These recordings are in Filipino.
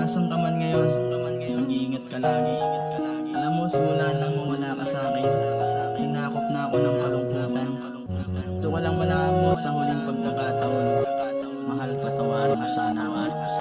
Nasaan ka man ngayon, mag-iingat ka lagi. Alam mo, simula nang mawala ka sa akin, sinakop na ako ng kalungkutan. Ito ka lang malaman mo sa huling pagkakataon. Mahal, patawarin mo sana ako.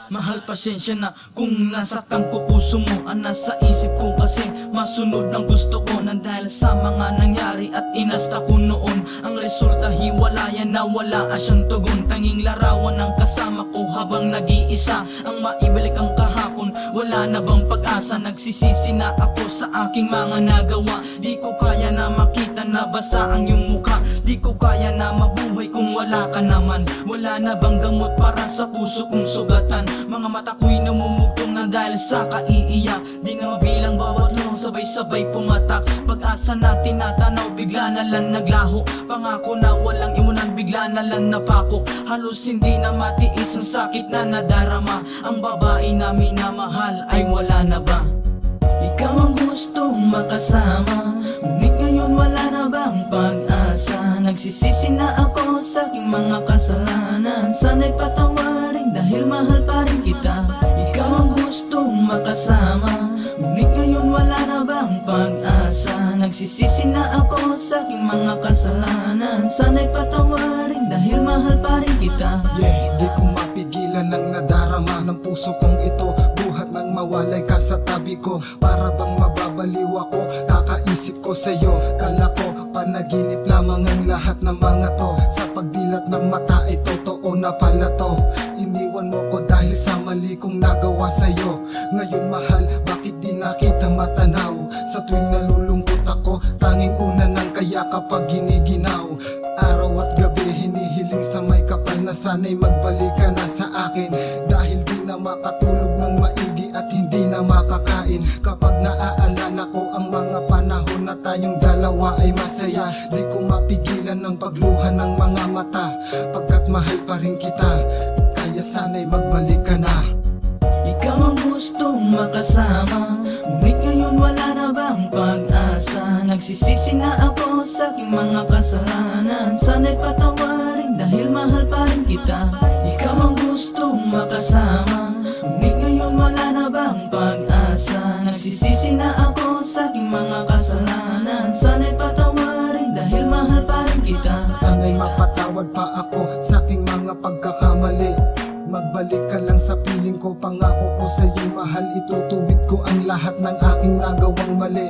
Mahal, pasensya na kung nasaktan ko puso mo. Ang nasa isip ko kasi masunod ang gusto ko. Nang dahil sa mga nangyari at inasta ko noon, ang resulta hiwalayan na wala asyang tugon. Tanging larawan ng kasama ko habang nag-iisa. Ang maibalik ang kahapon, wala na bang pag-asa? Nagsisisi na ako sa aking mga nagawa. Di ko kaya na makita na basa ang iyong mukha. Di ko kaya na mabuhay kung wala ka naman. Wala na bang gamot para sa puso kong sugatan? Mga mata ko'y namumugtong na dahil sa kaiiyak. Di na mabilang bawat lunong sabay-sabay pumatak. Pag-asa na tinatanaw, bigla na lang naglaho. Pangako na walang imunan, bigla na lang napako. Halos hindi na matiis ang sakit na nadarama. Ang babae na minamahal ay wala na ba? Ikaw ang gustong makasama, ngunit ngayon wala na bang pag-asa? Nagsisisi na ako sa aking mga kasalanan. Sana'y patawarin dahil mahal pa rin kita. Ikaw ang gustong makasama, ngunit ngayon wala na bang pag-asa? Nagsisisi na ako sa aking mga kasalanan. Sana'y patawarin dahil mahal pa rin kita. Di ko mapigilan ang nadarama ng puso kong ito. Buhat nang mawalay ka sa tabi ko, para bang mababaliw ako. Kakaisip ko sa'yo, kala ko panaginip lamang ang lahat ng mga to. Sa pagdilat ng mata ay totoo na pala to. Iniwan mo ko dahil sa mali kong nagawa sa'yo. Ngayon mahal, bakit di nakita matanaw? Sa tuwing nalulungkot ako, tanging una nang kaya kapag giniginaw. Araw at gabi hinihiling sa may kapal na sana'y magbalik ka na sa akin. Dahil di na makatulog ng maigi at hindi na makakain. Kapag naaalala ko ang mga panahon na tayong dalawa ay masaya, di ko mapigilan ng pagluha ng mga mata. Pagkat mahal pa rin kita, kaya sana'y magbalik ka na. Ikaw ang gustong makasama, ngunit ngayon wala na bang pag-asa? Nagsisisi na ako sa aking mga kasalanan. Sana'y patawarin dahil mahal pa rin kita. Ikaw ang gustong makasama, ngunit ngayon wala na bang pag-asa? Nagsisisi na ako sa aking mga kasalanan. Sana'y patawarin dahil mahal pa rin kita. Sana'y mapatawad pa ako sa aking mga pagkakamali. Magbalik ka lang sa piling ko, pangako ko sa'yo mahal. Itutuwid ko ang lahat ng aking nagawang mali.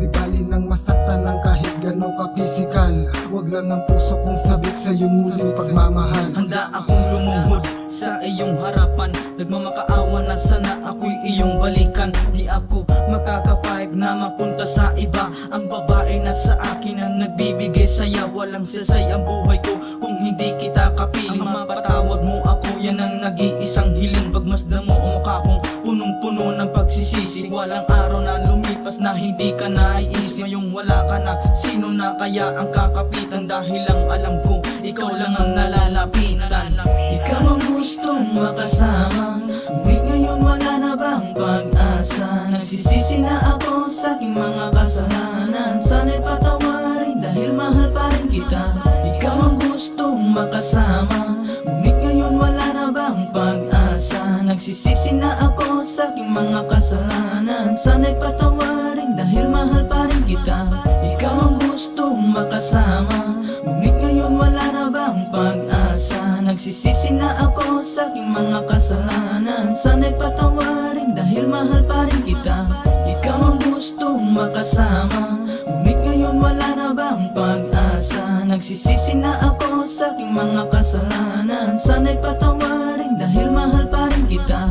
Di bali nang masaktan ng kahit gano'n ka pisikal. Wag lang ang puso kong sabik sa iyong muling pagmamahal. Handa akong lumuhod sa iyong harapan. Nagmamakaawa na sana ako'y iyong balikan. Di ako makakapayag na mapunta sa iba. Ang babae na sa akin ang nagbibigay saya. Walang sasay ang buhay ko kung hindi kita kapiling. Ang mapatawad mo ako, yan ang nag-iisang hiling. Pagmasdan mo ang mukha kong punong-puno ng pagsisisi. Walang araw na lumipas na hindi ka naiisip. Ngayong wala ka na, sino na kaya ang kakapitan? Dahil lang alam ko, ikaw lang ang nalalapitan. Ikaw ang gustong makasama, ngunit ngayon wala na bang pag-asa? Nagsisisi na ako sa aking mga kasalanan. Sana'y patawarin dahil mahal pa rin kita. Ikaw ang gustong makasama, ngunit ngayon wala na bang pag-asa? Nagsisisi na ako sa aking mga kasalanan. Sana'y patawarin dahil mahal pa rin kita. Ikaw ang gustong makasama, ngunit ngayon wala na bang pag-asa? Nagsisisi na ako sa aking mga kasalanan. Sana'y patawarin dahil mahal pa rin kita. Ikaw ang gustong makasama, ngunit ngayon wala na bang pag-asa? Nagsisisi na ako sa aking mga kasalanan. Sana'y patawarin dahil mahal pa rin kita.